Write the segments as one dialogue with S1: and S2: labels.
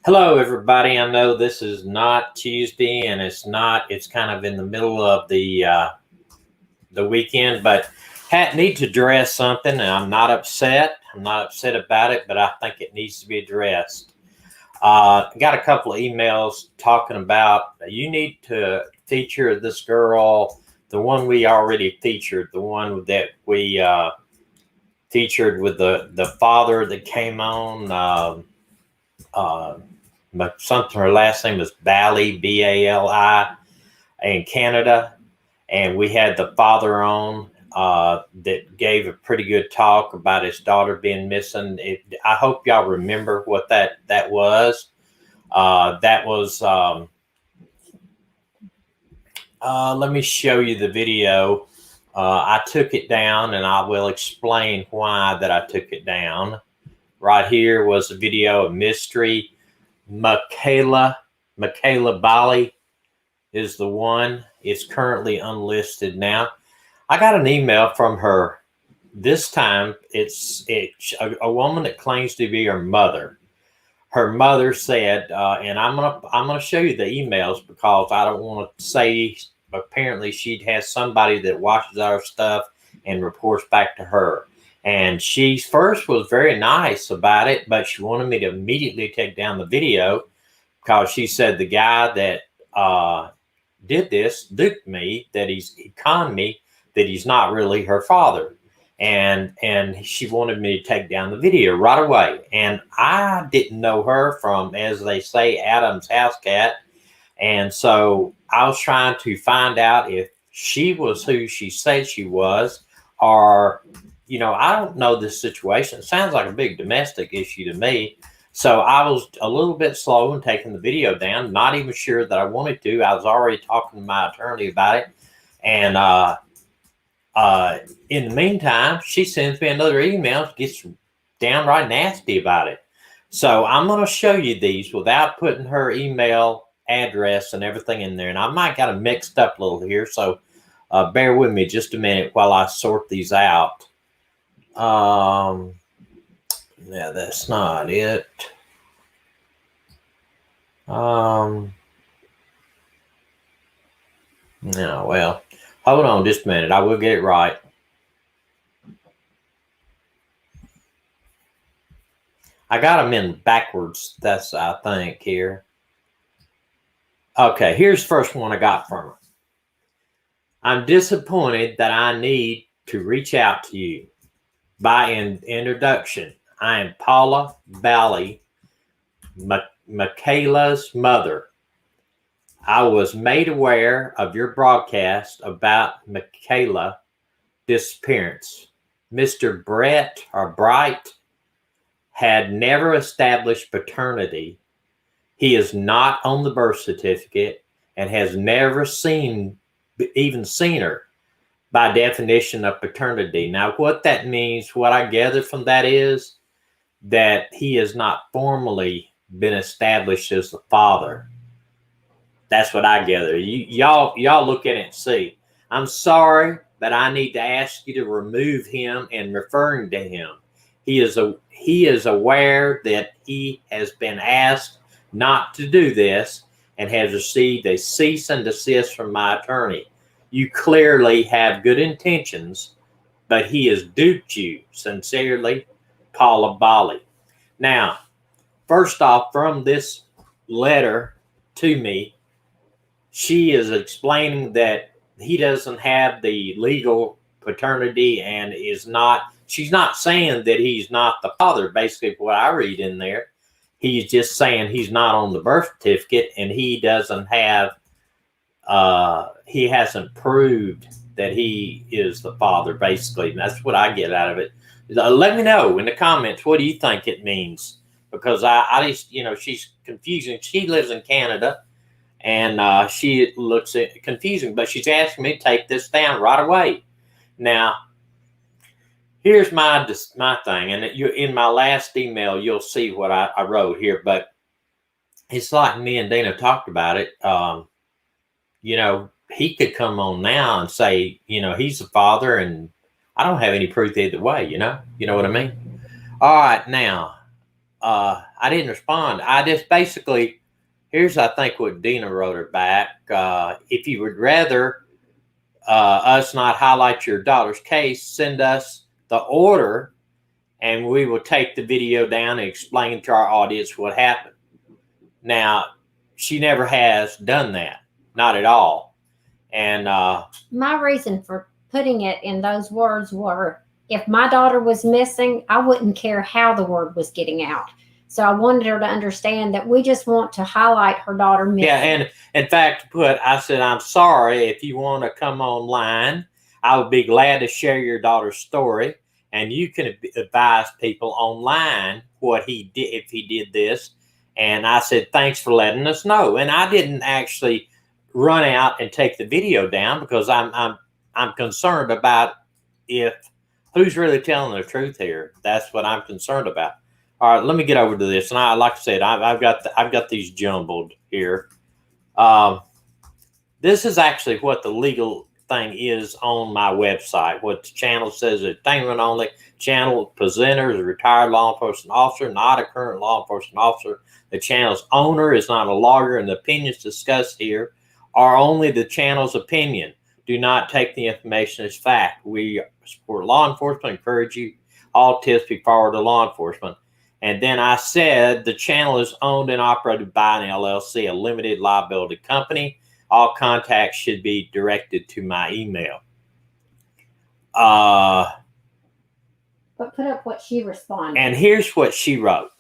S1: Hello, everybody. I know this is not Tuesday, and it's kind of in the middle of the weekend, but need to address something, and I'm not upset. I'm not upset about it, but I think it needs to be addressed. Got a couple of emails talking about you need to feature this girl, the one we already featured, the one that we featured with the father that came on. Uh, Something, her last name is Bali, Bali, in Canada, and we had the father on that gave a pretty good talk about his daughter being missing. I hope y'all remember what that was. That was. Let me show you the video. I took it down, and I will explain why that I took it down. Right here was a video of Mystery. Michaela Bali is the one. It's currently unlisted now. I got an email from her. This time it's a woman that claims to be her mother. Her mother said, and I'm gonna show you the emails because I don't want to say. Apparently, she has somebody that watches our stuff and reports back to her. And she first was very nice about it, but she wanted me to immediately take down the video because she said the guy that did this duped me, that he conned me, that he's not really her father. And she wanted me to take down the video right away. And I didn't know her from, as they say, Adam's house cat. And so I was trying to find out if she was who she said she was, or I don't know this situation. It sounds like a big domestic issue to me. So I was a little bit slow in taking the video down, not even sure that I wanted to. I was already talking to my attorney about it. And in the meantime, she sends me another email, gets downright nasty about it. So I'm going to show you these without putting her email address and everything in there. And I might got them mixed up a little here. So bear with me just a minute while I sort these out. Yeah, that's not it. No, well, hold on just a minute. I will get it right. I got them in backwards. That's, I think, here. Okay, here's the first one I got from her. I'm disappointed that I need to reach out to you. By introduction, I am Paula Bali, Michaela's mother. I was made aware of your broadcast about Michaela's disappearance. Mr. Bright had never established paternity. He is not on the birth certificate and has never even seen her by definition of paternity. Now, what that means, what I gather from that is that he has not formally been established as the father. That's what I gather. Y'all look at it and see. I'm sorry, but I need to ask you to remove him and referring to him. He is aware that he has been asked not to do this and has received a cease and desist from my attorney. You clearly have good intentions, but he has duped you. Sincerely, Paula Bali. Now, first off, from this letter to me, she is explaining that he doesn't have the legal paternity and she's not saying that he's not the father, basically what I read in there. He's just saying he's not on the birth certificate and he doesn't have, he hasn't proved that he is the father, basically. And that's what I get out of it. Let me know in the comments, what do you think it means? Because I just, she's confusing. She lives in Canada and she looks confusing, but she's asking me to take this down right away. Now, here's my thing, and in my last email, you'll see what I wrote here, but it's like me and Dana talked about it. He could come on now and say, he's the father, and I don't have any proof either way, you know what I mean? All right, now, I didn't respond. I just basically, here's I think what Dina wrote her back. If you would rather us not highlight your daughter's case, send us the order and we will take the video down and explain to our audience what happened. Now, she never has done that, not at all. And
S2: my reason for putting it in those words were, if my daughter was missing, I wouldn't care how the word was getting out. So I wanted her to understand that we just want to highlight her daughter missing.
S1: yeah, and in fact, I said, I'm sorry if you want to come online. I would be glad to share your daughter's story, and you can advise people online what he did if he did this. And I said, thanks for letting us know. And I didn't actually run out and take the video down because I'm concerned about if who's really telling the truth here. That's what I'm concerned about. All right, let me get over to this. And like I said, I've got these jumbled here. This is actually what the legal thing is on my website. What the channel says: entertainment only. Channel presenter is a retired law enforcement officer, not a current law enforcement officer. The channel's owner is not a lawyer, and the opinions discussed here are only the channel's opinion. Do not take the information as fact. We support law enforcement, encourage you all tips be forwarded to law enforcement. And then I said the channel is owned and operated by an LLC, a limited liability company. All contacts should be directed to my email.
S2: But put up what she responded.
S1: And here's what she wrote.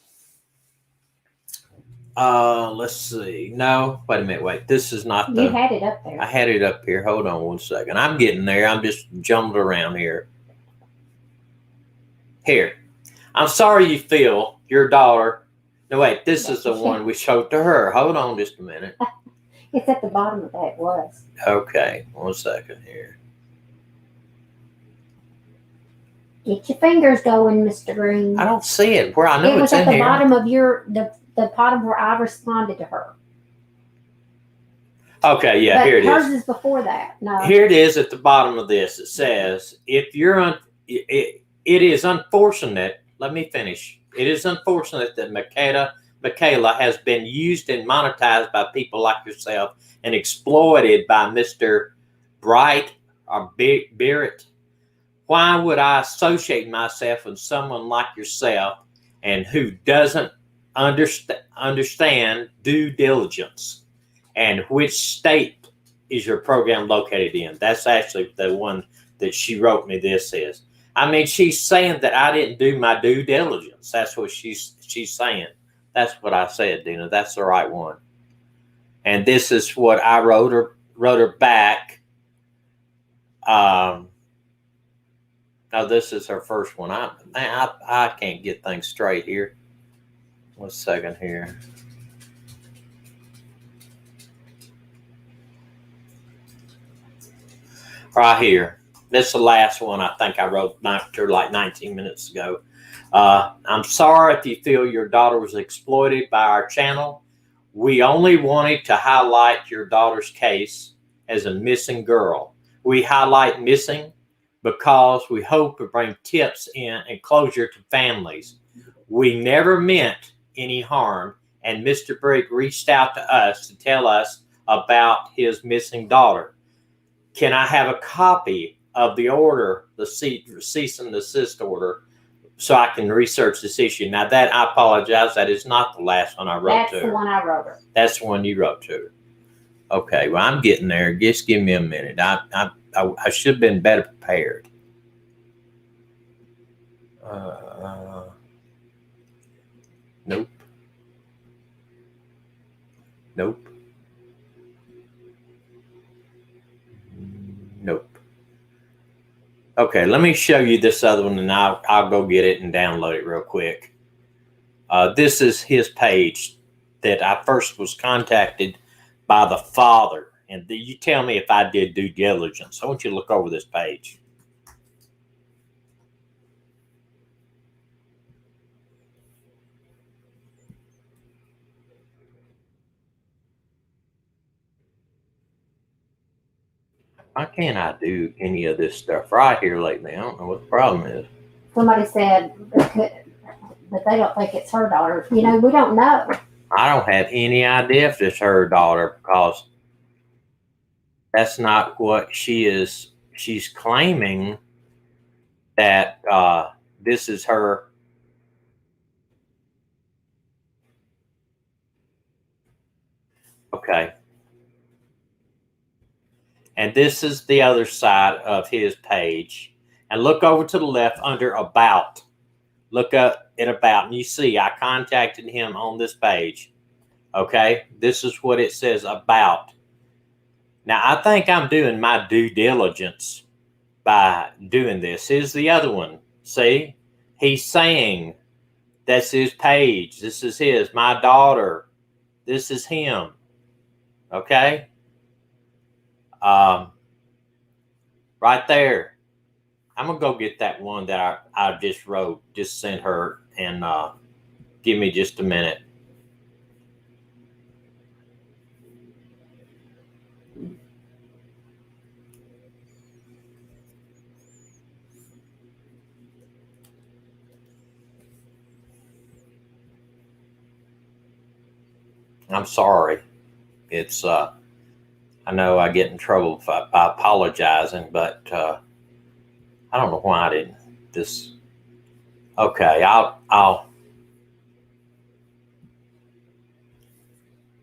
S1: Let's see. No, wait a minute. Wait, this is not the.
S2: You had it up there.
S1: I had it up here. Hold on one second. I'm getting there. I'm just jumbled around here. Here. I'm sorry you feel your daughter. No, wait. This is the one we showed to her. Hold on just a minute.
S2: It's at the bottom of that. It was.
S1: Okay. 1 second here.
S2: Get your fingers going, Mr. Green.
S1: I don't see it. Where I know it's in here.
S2: It was at the bottom of the bottom where I responded to her.
S1: Okay, yeah,
S2: but
S1: here it is.
S2: Hers is before that. No.
S1: Here it is at the bottom of this. It says, if you're it is unfortunate. Let me finish. It is unfortunate that Michaela has been used and monetized by people like yourself and exploited by Mr. Bright or Barrett. Why would I associate myself with someone like yourself and who doesn't understand due diligence? And which state is your program located in? That's actually the one that she wrote me this is. I mean, she's saying that I didn't do my due diligence. That's what she's saying. That's what I said, Dina. That's the right one. And this is what I wrote her back. Now this is her first one. I can't get things straight here. 1 second here. Right here. This is the last one I think I wrote to her like 19 minutes ago. I'm sorry if you feel your daughter was exploited by our channel. We only wanted to highlight your daughter's case as a missing girl. We highlight missing because we hope to bring tips in and closure to families. We never meant any harm, and Mr. Brigg reached out to us to tell us about his missing daughter. Can I have a copy of the order, the cease and desist order, so I can research this issue? Now that, I apologize, that is not the last one I wrote to her.
S2: That's the one I wrote her.
S1: That's the one you wrote to her. Okay, well, I'm getting there. Just give me a minute. I should have been better prepared. Nope. Nope. Nope. Okay, let me show you this other one, and I'll go get it and download it real quick. This is his page that I first was contacted by the father. And you tell me if I did due diligence. I want you to look over this page. Why can't I do any of this stuff right here lately? I don't know what the problem is.
S2: Somebody said but they don't think it's her daughter. You know, we don't know.
S1: I don't have any idea if it's her daughter because that's not what she is. She's claiming that this is her. Okay. And this is the other side of his page. And look over to the left under About. Look up at About, and you see I contacted him on this page. Okay, this is what it says About. Now, I think I'm doing my due diligence by doing this. Here's the other one. See, he's saying that's his page. This is his, my daughter. This is him. Okay. Right there. I'm gonna go get that one that I just wrote, just sent her, and give me just a minute. I'm sorry. It's I know I get in trouble by apologizing, but I don't know why I didn't. This. Okay, I'll.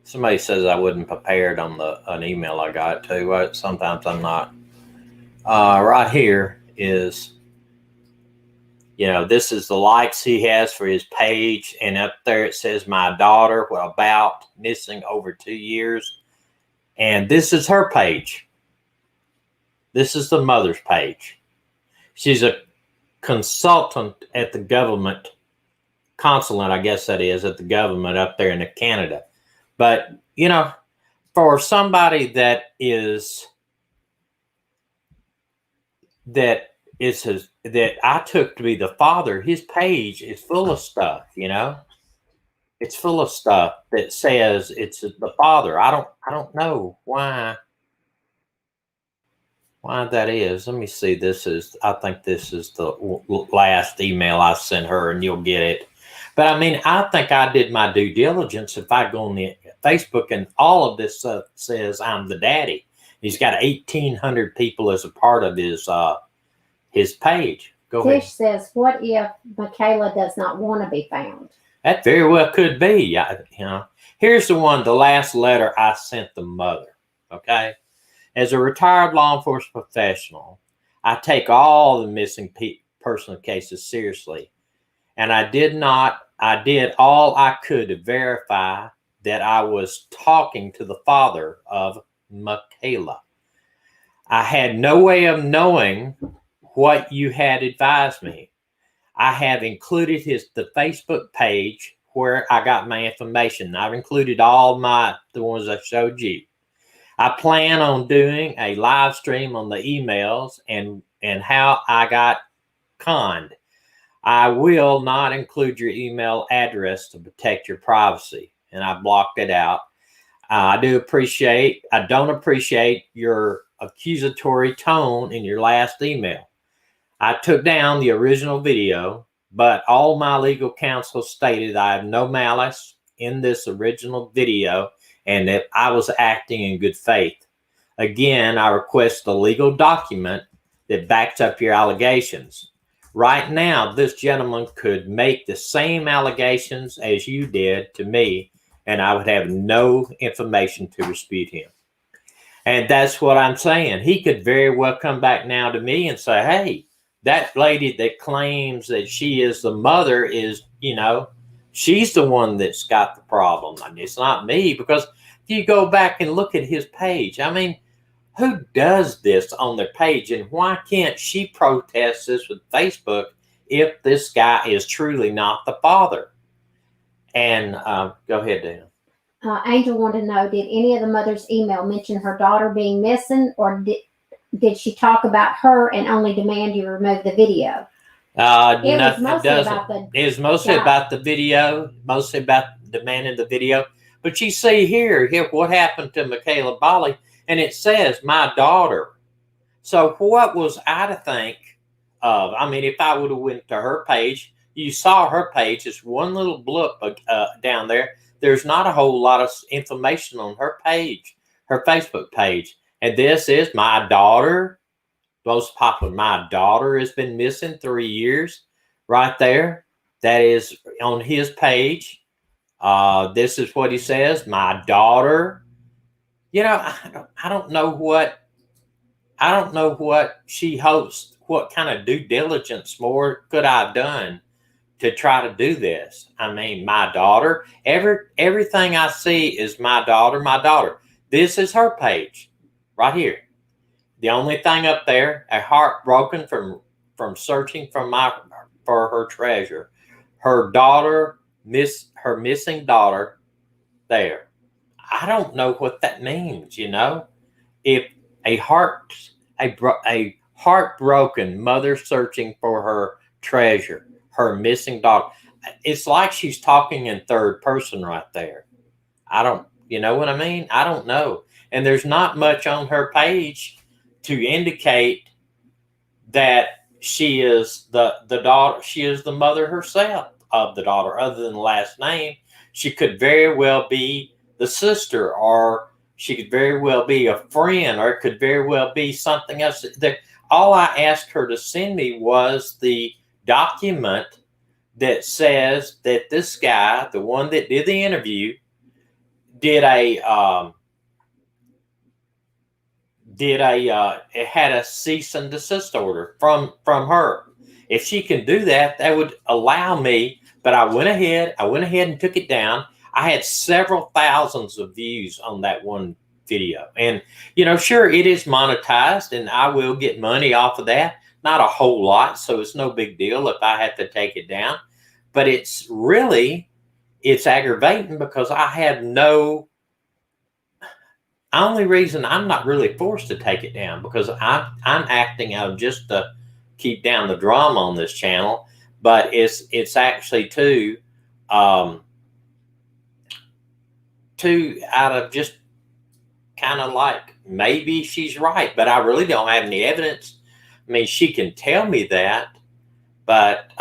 S1: Somebody says I wasn't prepared on an email I got too. Sometimes I'm not. Right here is, this is the likes he has for his page, and up there it says my daughter, about missing over 2 years, and this is her page. This is the mother's page. She's a consultant at the government, consulate, I guess that is, at the government up there in Canada. But, for somebody that I took to be the father, his page is full of stuff, It's full of stuff that says it's the father. I don't know why that is. Let me see. I think this is the last email I sent her, and you'll get it. But I mean, I think I did my due diligence. If I go on the Facebook and all of this stuff says I'm the daddy, he's got 1,800 people as a part of his page. Go ahead.
S2: Tish says, "What if Michaela does not want to be found?"
S1: That very well could be. Here's the last letter I sent the mother. Okay. As a retired law enforcement professional, I take all the missing personal cases seriously. And I did all I could to verify that I was talking to the father of Michaela. I had no way of knowing what you had advised me. I have included the Facebook page where I got my information. I've included all the ones I showed you. I plan on doing a live stream on the emails and how I got conned. I will not include your email address to protect your privacy, and I blocked it out. I don't appreciate your accusatory tone in your last email. I took down the original video, but all my legal counsel stated I have no malice in this original video and that I was acting in good faith. Again, I request a legal document that backs up your allegations. Right now, this gentleman could make the same allegations as you did to me, and I would have no information to dispute him. And that's what I'm saying. He could very well come back now to me and say, hey, that lady that claims that she is the mother is, she's the one that's got the problem. I mean, it's not me, because if you go back and look at his page, I mean, who does this on their page, and why can't she protest this with Facebook if this guy is truly not the father? And go ahead, Dan.
S2: Angel wanted to know, did any of the mother's email mention her daughter being missing, or did she talk about her and only demand you remove the video?
S1: It was mostly about the video, mostly about demanding the video. But you see here what happened to Michaela Bali, and it says my daughter. So what was I to think of? I mean, if I would have went to her page, you saw her page. It's one little blip down there. There's not a whole lot of information on her page, her Facebook page. And this is my daughter, most popular. My daughter has been missing 3 years, right there. That is on his page. This is what he says. My daughter. You know, I don't know what she hopes. What kind of due diligence more could I have done to try to do this? I mean, my daughter. Everything I see is my daughter. My daughter. This is her page, right here. The only thing up there, a heart broken from searching for her treasure. Her daughter, her missing daughter, there. I don't know what that means. You know, if a heartbroken mother searching for her treasure, her missing daughter. It's like she's talking in third person right there. You know what I mean? I don't know. And there's not much on her page to indicate that she is the daughter. She is the mother herself of the daughter, other than the last name. She could very well be the sister, or she could very well be a friend, or it could very well be something else. All I asked her to send me was the document that says that this guy, the one that did the interview, it had a cease and desist order from her. If she can do that, that would allow me. But I went ahead and took it down. I had several thousands of views on that one video. And, you know, sure, it is monetized and I will get money off of that. Not a whole lot, so it's no big deal if I have to take it down. But it's aggravating because I have only reason I'm not really forced to take it down, because I'm acting out just to keep down the drama on this channel. But it's actually out of just kind of like, maybe she's right, but I really don't have any evidence. I mean, she can tell me that, but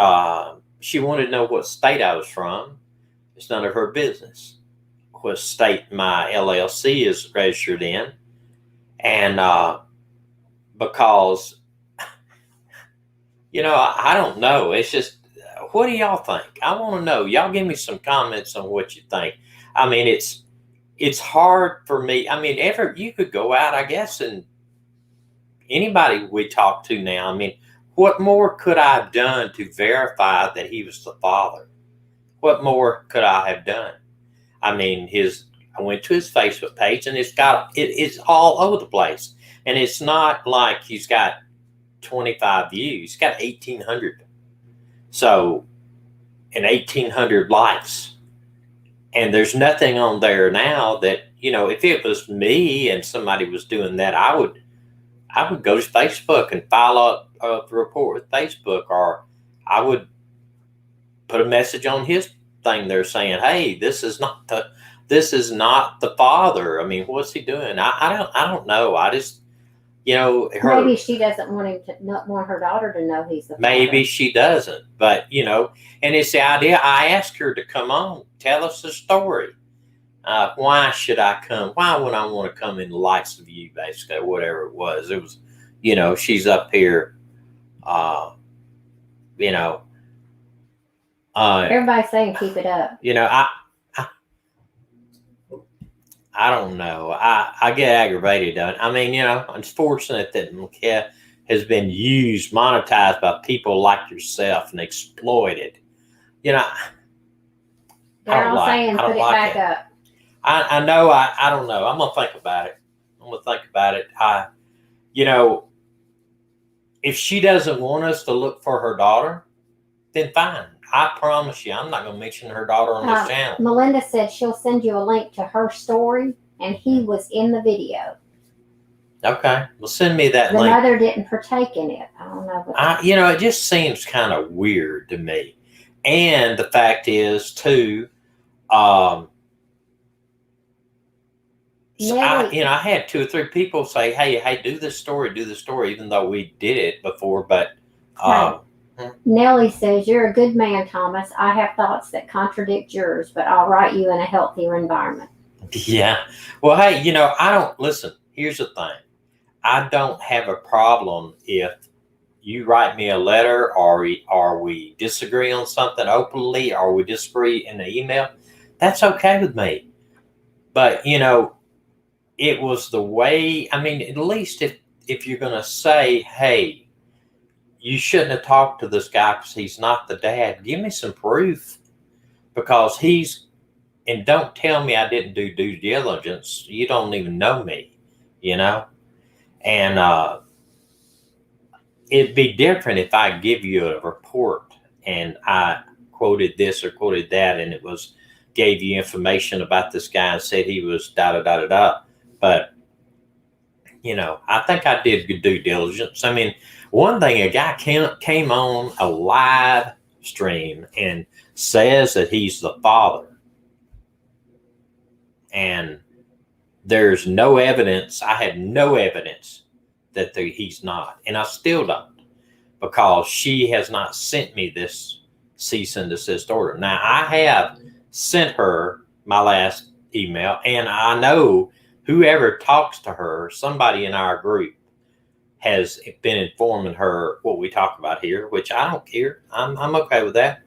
S1: she wanted to know what state I was from. It's none of her business what state my LLC is registered in. And because, you know, I don't know. It's just, what do y'all think? I want to know. Y'all give me some comments on what you think. I mean, it's hard for me. I mean, you could go out, I guess, and anybody we talk to now, I mean, what more could I have done to verify that he was the father? What more could I have done? I mean, I went to his Facebook page and it's all over the place. And it's not like he's got 25 views. He's got 1,800. So, and 1,800 likes. And there's nothing on there now that, you know, if it was me and somebody was doing that, I would go to Facebook and file a report with Facebook, or I would put a message on his thing there saying, hey, this is not the father. I mean, what's he doing? I don't know. I just, you know,
S2: maybe she doesn't not want her daughter to know he's the father.
S1: Maybe she doesn't, but you know, and it's the idea. I asked her to come on, tell us the story. Why should I come? Why would I want to come in the likes of you, basically, whatever it was. It was, you know, she's up here, you know.
S2: Everybody's saying keep it up.
S1: You know, I don't know. I get aggravated on it. I mean, you know, it's fortunate that Micaiah has been monetized by people like yourself and exploited. You know,
S2: they're all saying put it back up.
S1: I know. I don't know. I'm gonna think about it. You know, if she doesn't want us to look for her daughter, then fine. I promise you, I'm not going to mention her daughter on this channel.
S2: Melinda said she'll send you a link to her story, and he was in the video.
S1: Okay. Well, send me that link.
S2: The mother didn't partake in it. I don't know.
S1: You know, it just seems kind of weird to me. And the fact is, too, I had 2 or 3 people say, hey, do the story, even though we did it before. But
S2: right. Nellie says, "You're a good man, Thomas. I have thoughts that contradict yours, but I'll write you in a healthier environment."
S1: Yeah. Well, hey, I don't listen. Here's the thing. I don't have a problem if you write me a letter or we disagree on something openly or we disagree in the email. That's okay with me. But, it was the way, I mean, at least if you're going to say, hey, you shouldn't have talked to this guy because he's not the dad, give me some proof because and don't tell me I didn't do due diligence. You don't even know me, and it'd be different if I give you a report and I quoted this or quoted that and gave you information about this guy and said he was da da da da da. But, I think I did good due diligence. I mean, one thing, a guy came on a live stream and says that he's the father. And there's no evidence. I had no evidence that he's not. And I still don't, because she has not sent me this cease and desist order. Now, I have sent her my last email, and I know whoever talks to her, somebody in our group, has been informing her what we talk about here, which I don't care. I'm okay with that.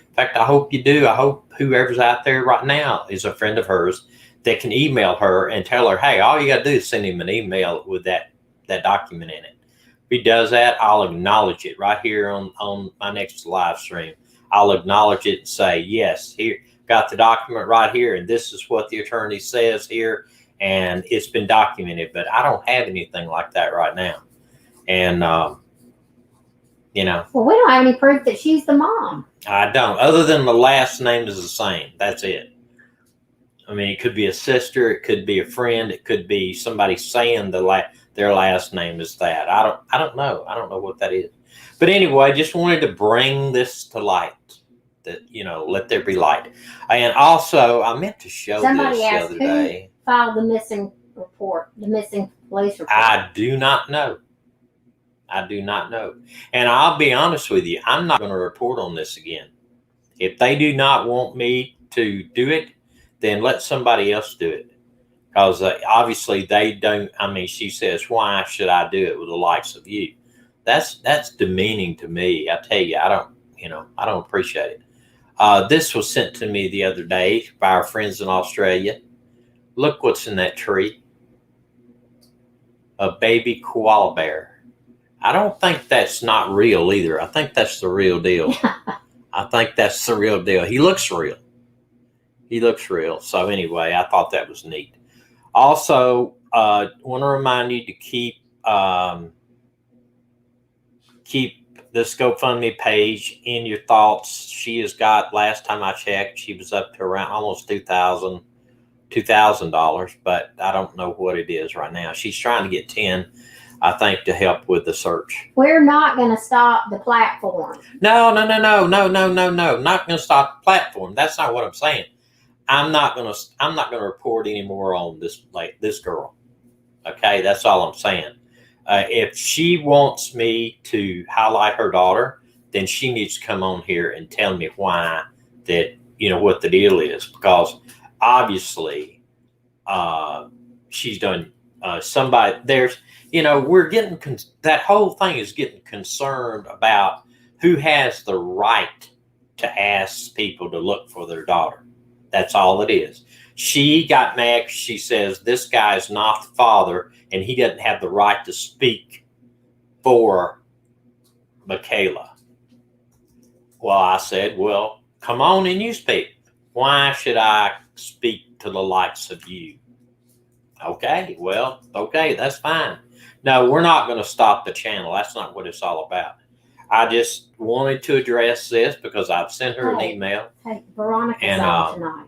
S1: In fact, I hope you do. I hope whoever's out there right now is a friend of hers that can email her and tell her, hey, all you got to do is send him an email with that document in it. If he does that, I'll acknowledge it right here on my next live stream. I'll acknowledge it and say, yes, here, got the document right here, and this is what the attorney says here, and it's been documented. But I don't have anything like that right now. And,
S2: Well, we don't have any proof that she's the mom.
S1: I don't, other than the last name is the same. That's it. I mean, it could be a sister, it could be a friend, it could be somebody saying their last name is that. I don't know. I don't know what that is. But anyway, I just wanted to bring this to light. That, let there be light. And also, I meant to show
S2: Somebody
S1: this the
S2: asked,
S1: other day.
S2: who filed the missing report, the missing police report?
S1: I do not know. And I'll be honest with you, I'm not going to report on this again. If they do not want me to do it, then let somebody else do it. Because obviously they don't. I mean, she says, why should I do it with the likes of you? That's demeaning to me. I tell you, I don't appreciate it. This was sent to me the other day by our friends in Australia. Look what's in that tree. A baby koala bear. I don't think that's not real either. I think that's the real deal. He looks real. So anyway, I thought that was neat. Also, want to remind you to keep this GoFundMe page in your thoughts. She has got, last time I checked, she was up to around almost $2,000, but I don't know what it is right now. She's trying to get 10, I think, to help with the search.
S2: We're not going to stop the platform.
S1: No. Not going to stop the platform. That's not what I'm saying. I'm not going to report anymore on this girl. Okay, that's all I'm saying. If she wants me to highlight her daughter, then she needs to come on here and tell me why, that, what the deal is, because obviously she's done somebody. We're getting that whole thing is getting concerned about who has the right to ask people to look for their daughter. That's all it is. She got mad because she says this guy is not the father and he doesn't have the right to speak for Michaela. Well, I said, well, come on and you speak. Why should I speak to the likes of you? Okay, that's fine. No, we're not going to stop the channel. That's not what it's all about. I just wanted to address this because I've sent her an email.
S2: Hey, Veronica's on tonight.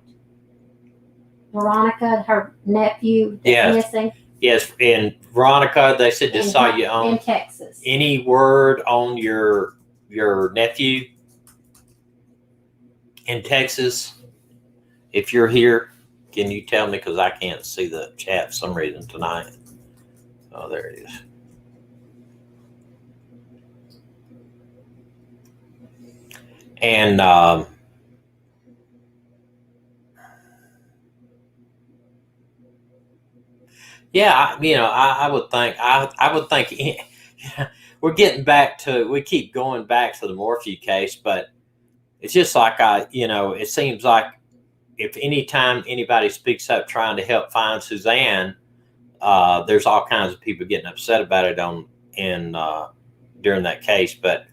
S2: Veronica, her nephew that's missing.
S1: Yes, and Veronica, they said just saw you on
S2: in Texas.
S1: Any word on your nephew in Texas? If you're here, can you tell me? Because I can't see the chat for some reason tonight. Oh, there it is. And yeah, I would think I would think we're getting back to we keep going back to the Morphew case, but it's just like it seems like if any time anybody speaks up trying to help find Suzanne, there's all kinds of people getting upset about it during that case. But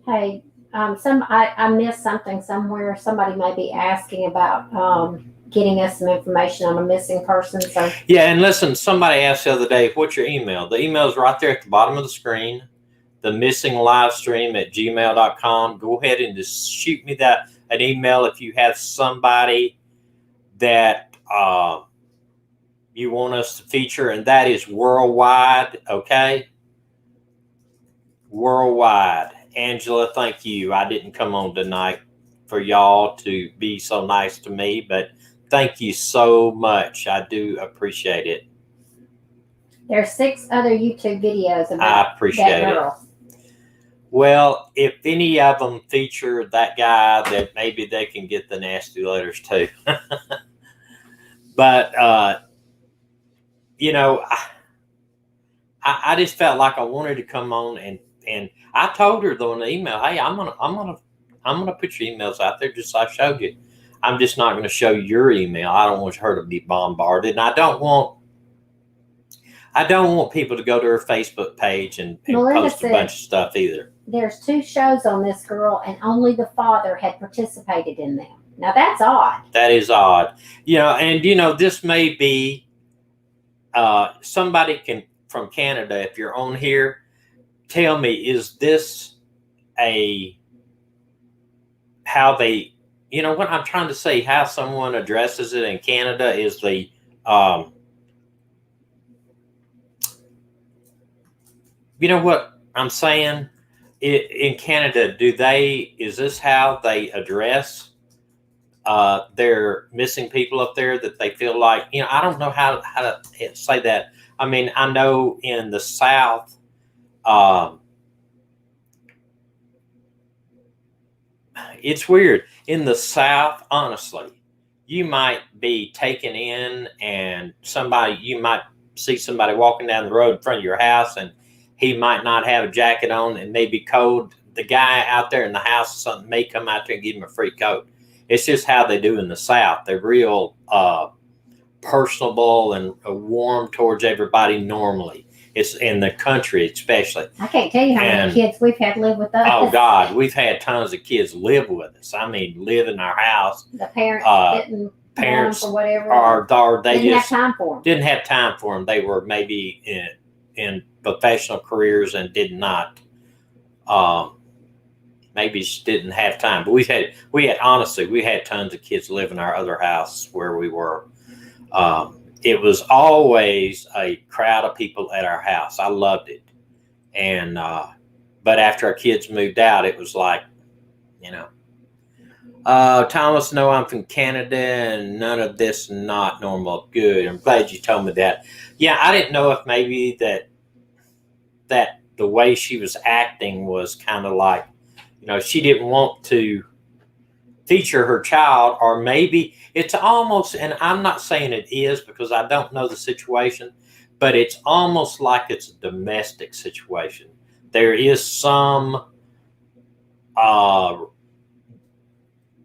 S2: Hey, I missed something somewhere. Somebody may be asking about getting us some information on a missing person. So
S1: yeah, and listen, somebody asked the other day, what's your email? The email is right there at the bottom of the screen. The missing live stream at gmail.com. Go ahead and just shoot me an email if you have somebody that you want us to feature, and that is worldwide. Okay, worldwide. Angela, thank you. I didn't come on tonight for y'all to be so nice to me, but thank you so much. I do appreciate it.
S2: There's 6 other YouTube videos about
S1: I appreciate
S2: that girl.
S1: Well, if any of them feature that guy, that maybe they can get the nasty letters too. But I just felt like I wanted to come on and I told her though in the email, hey, I'm gonna put your emails out there just like I showed you. I'm just not gonna show your email. I don't want her to be bombarded, and I don't want people to go to her Facebook page and post a bunch of stuff either.
S2: There's 2 shows on this girl, and only the father had participated in them. Now that's odd.
S1: That is odd. And this may be somebody from Canada, if you're on here, tell me, is this how they, what I'm trying to say, how someone addresses it in Canada is the, you know what I'm saying? In Canada, is this how they address their missing people up there, that they feel like, I don't know how to say that. I mean, I know in the South, it's weird. In the South, honestly, you might be taken in and you might see somebody walking down the road in front of your house and he might not have a jacket on and may be cold. The guy out there in the house or something may come out there and give him a free coat. It's just how they do in the South. They're real personable and warm towards everybody normally. It's in the country especially.
S2: I can't tell you how many kids we've had live with us.
S1: Oh, God. We've had tons of kids live with us. I mean, live in our house.
S2: The parents didn't
S1: parents
S2: for whatever.
S1: Or they
S2: didn't
S1: just
S2: have time for them.
S1: Didn't have time for them. They were maybe in professional careers and did not maybe didn't have time. But we had tons of kids live in our other house where we were. It was always a crowd of people at our house. I loved it. And but after our kids moved out, it was like, Thomas, no, I'm from Canada and none of this not normal. Good. I'm glad you told me that. Yeah, I didn't know if maybe that the way she was acting was kind of like, she didn't want to feature her child, or maybe it's almost, and I'm not saying it is because I don't know the situation, but it's almost like it's a domestic situation. There is some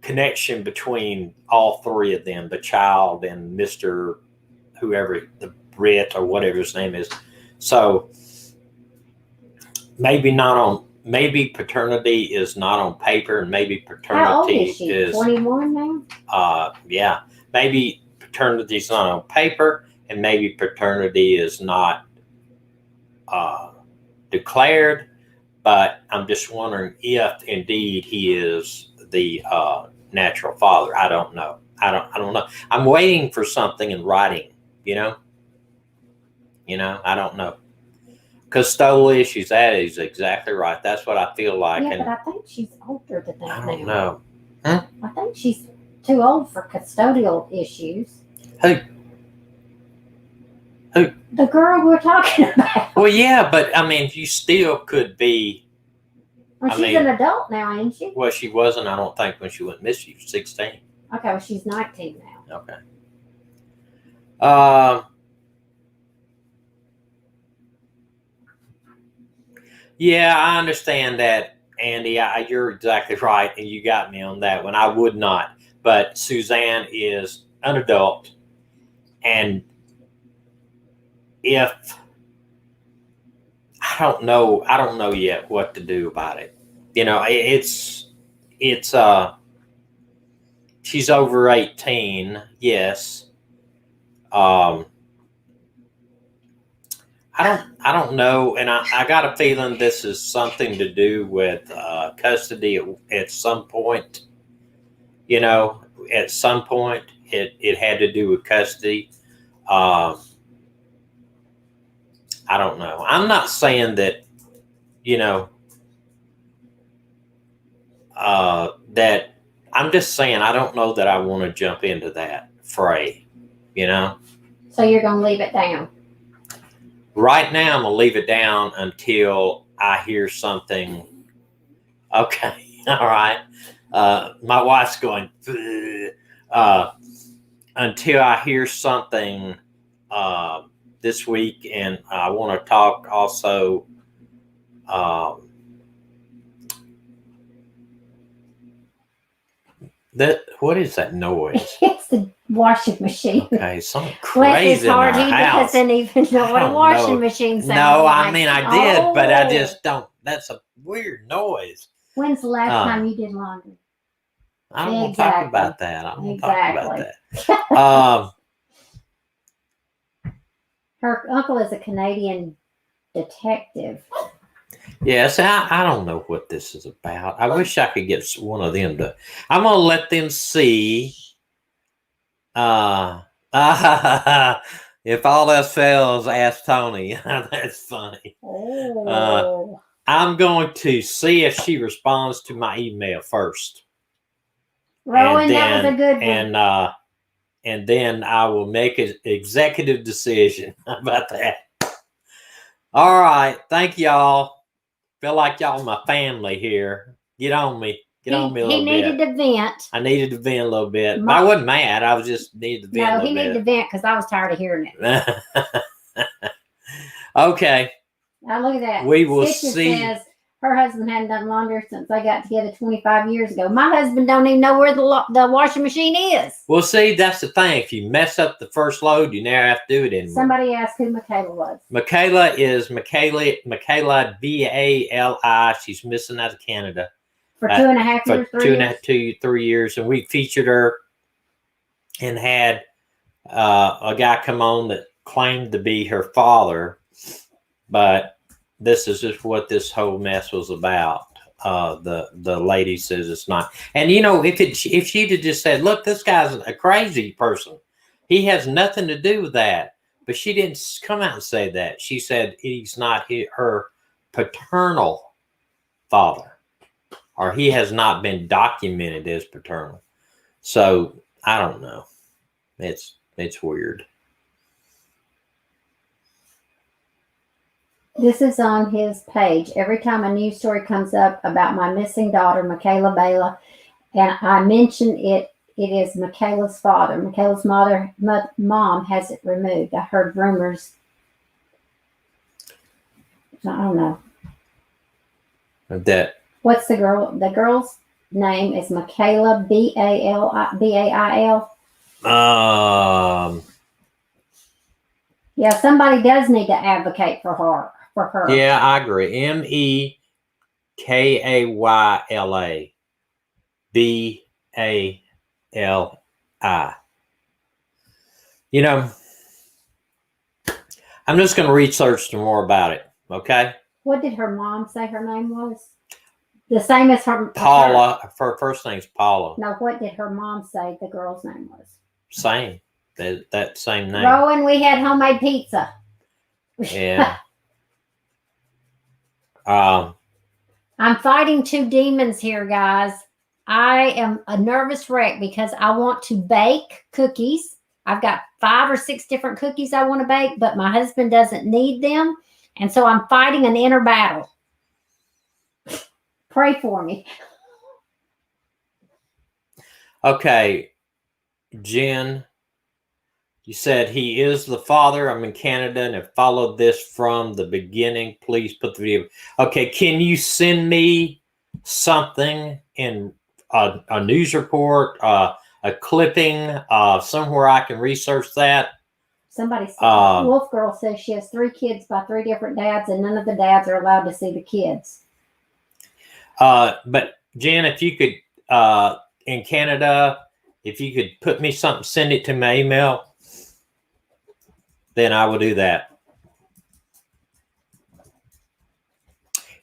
S1: connection between all 3 of them, the child and Mr. whoever, the Brett or whatever his name is. So maybe paternity is not on paper, and maybe paternity
S2: How old is she? 21 now?
S1: Yeah. Maybe paternity is not on paper, and maybe paternity is not declared. But I'm just wondering if indeed he is the natural father. I don't know. I don't know. I'm waiting for something in writing. I don't know. Custodial issues, that is exactly right. That's what I feel like.
S2: Yeah, but I think she's older than that
S1: I
S2: now.
S1: don't know.
S2: I think she's too old for custodial issues.
S1: Who?
S2: The girl we're talking about.
S1: Well, yeah, but I mean, you still could be.
S2: Well,
S1: I
S2: she's
S1: mean-
S2: an adult now, ain't she?
S1: Well, she wasn't, I don't think, when she went missing. She was 16.
S2: Okay, well, she's 19 now.
S1: Okay. Yeah, I understand that, Andy. You're exactly right, and you got me on that one. I would not, but Suzanne is an adult, and if I don't know yet what to do about it. You know, it's she's over 18, yes. I don't know, and I got a feeling this is something to do with custody at some point. You know, at some point it had to do with custody. I don't know. I'm not saying that, you know, that I'm just saying I don't know that I want to jump into that fray, you know.
S2: So you're going to leave it down?
S1: Right now, I'm going to leave it down until I hear something. Okay. All right. My wife's going, until I hear something this week. And I want to talk also. What is that noise?
S2: It's the washing machine.
S1: Okay, something
S2: Bless
S1: crazy
S2: his heart,
S1: in our
S2: he
S1: house.
S2: doesn't even know
S1: I
S2: what a
S1: don't
S2: washing
S1: know.
S2: machine sounds
S1: No,
S2: like.
S1: I mean I did, but I
S2: Oh.
S1: just don't. That's a weird noise.
S2: When's the last time you did laundry?
S1: I don't want to talk
S2: Exactly.
S1: about that. I don't want to talk about that.
S2: Her uncle is a Canadian detective.
S1: Yes, I don't know what this is about. I wish I could get one of them to. I'm gonna let them see. If all else fails, ask Tony. That's funny.
S2: Oh.
S1: I'm going to see if she responds to my email first.
S2: Rowan, that was a good one.
S1: And then I will make an executive decision about that. All right. Thank y'all. Feel like y'all my family here. Get on me. Get on me a little bit.
S2: He needed to vent.
S1: I needed to vent a little bit. But I wasn't mad. I was just needed to vent a
S2: No,
S1: little
S2: he needed to vent because I was tired of hearing it.
S1: Okay.
S2: Now look at that.
S1: We will
S2: Stitches
S1: see.
S2: says her husband hadn't done laundry since they got together 25 years ago. My husband don't even know where the washing machine is.
S1: Well, see, that's the thing. If you mess up the first load, you never have to do it anymore.
S2: Somebody asked who Michaela was.
S1: Michaela is Michaela Bali. She's missing out of Canada
S2: For 2.5
S1: for
S2: years,
S1: 3 years, and we featured her and had a guy come on that claimed to be her father, but this is just what this whole mess was about. The lady says it's not, and you know, if she'd have just said, "Look, this guy's a crazy person. He has nothing to do with that," but she didn't come out and say that. She said he's not her paternal father, or he has not been documented as paternal. So I don't know. It's weird.
S2: This is on his page. Every time a news story comes up about my missing daughter, Michaela Bala, and I mention it, it is Michaela's father. Michaela's mom has it removed. I heard rumors. I don't know.
S1: That
S2: What's the girl? The girl's name is Michaela Bail. Yeah, somebody does need to advocate for her.
S1: Yeah, I agree. Mekayla Bali. You know, I'm just going to research some more about it. Okay.
S2: What did her mom say her name was? The same as her
S1: Paula. Her first name's Paula.
S2: No, what did her mom say the girl's name was?
S1: Same. That same name.
S2: Rowan, we had homemade pizza.
S1: Yeah.
S2: I'm fighting two demons here, guys. I am a nervous wreck because I want to bake cookies. I've got 5 or 6 different cookies I want to bake, but my husband doesn't need them. And so I'm fighting an inner battle. Pray for me.
S1: Okay, Jen, you said he is the father. I'm in Canada and have followed this from the beginning. Please put the video. Okay, can you send me something in a news report, a clipping, somewhere I can research that?
S2: Somebody said, Wolf Girl says she has 3 kids by 3 different dads, and none of the dads are allowed to see the kids.
S1: But Jen, if you could, in Canada, if you could put me something, send it to my email, then I will do that.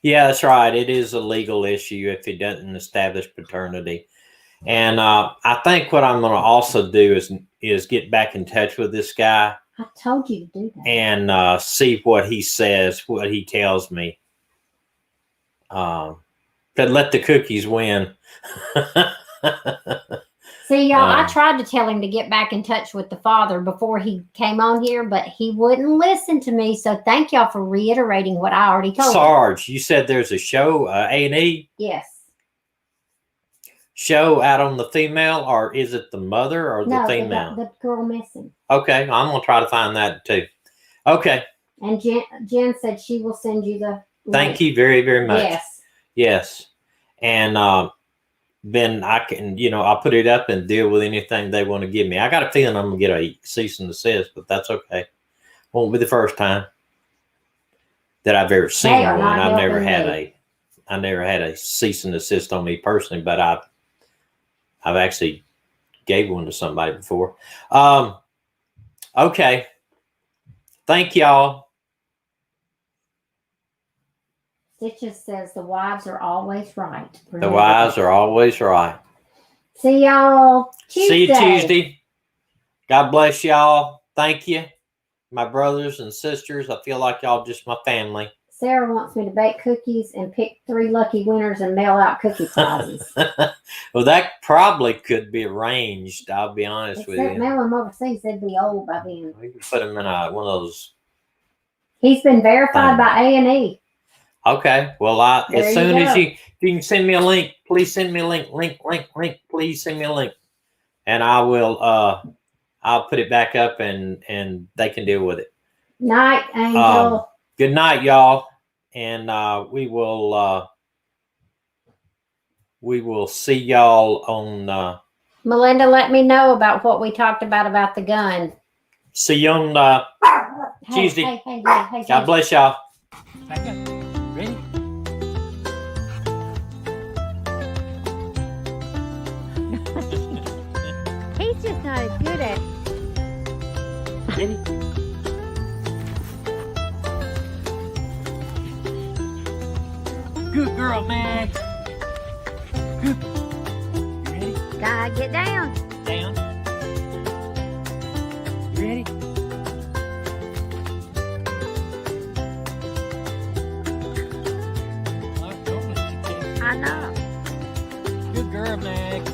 S1: Yeah, that's right. It is a legal issue if he doesn't establish paternity. And I think what I'm going to also do is get back in touch with this guy.
S2: I told you to do that.
S1: And see what he says, what he tells me. But let the cookies win.
S2: See, y'all, I tried to tell him to get back in touch with the father before he came on here, but he wouldn't listen to me. So thank y'all for reiterating what I already told him.
S1: Sarge, you said there's a show, A&E?
S2: Yes.
S1: Show out on the female, or is it the mother or the female?
S2: The girl missing.
S1: Okay, I'm going to try to find that too. Okay.
S2: And Jen said she will send you the link.
S1: Thank you very, very much.
S2: Yes.
S1: Yes. And then I can, I'll put it up and deal with anything they want to give me. I got a feeling I'm going to get a cease and desist, but that's okay. Won't be the first time that I've ever seen one. I never had a cease and desist on me personally, but I've actually gave one to somebody before. Okay. Thank y'all.
S2: Stitches says the wives are always right.
S1: The wives are always right.
S2: See y'all Tuesday.
S1: See you Tuesday. God bless y'all. Thank you, my brothers and sisters. I feel like y'all just my family.
S2: Sarah wants me to bake cookies and pick 3 lucky winners and mail out cookie prizes.
S1: Well, that probably could be arranged. I'll be honest with you.
S2: Mail them overseas, they'd be old by then.
S1: We can put them in one of those.
S2: He's been verified by A&E.
S1: Okay. Well, as soon as you can send me a link, please send me a link. Please send me a link, and I will. I'll put it back up, and they can deal with it.
S2: Night, Angel.
S1: Good night, y'all, and we will see y'all on.
S2: Melinda, let me know about what we talked about the gun.
S1: See you on Tuesday.
S2: Hey,
S1: God bless y'all.
S3: Back up. Ready?
S2: He's just not as good at.
S3: Ready? Good girl, man. Good. You ready?
S2: Gotta get down.
S3: Down. You ready?
S2: I know.
S3: Good girl, Mac.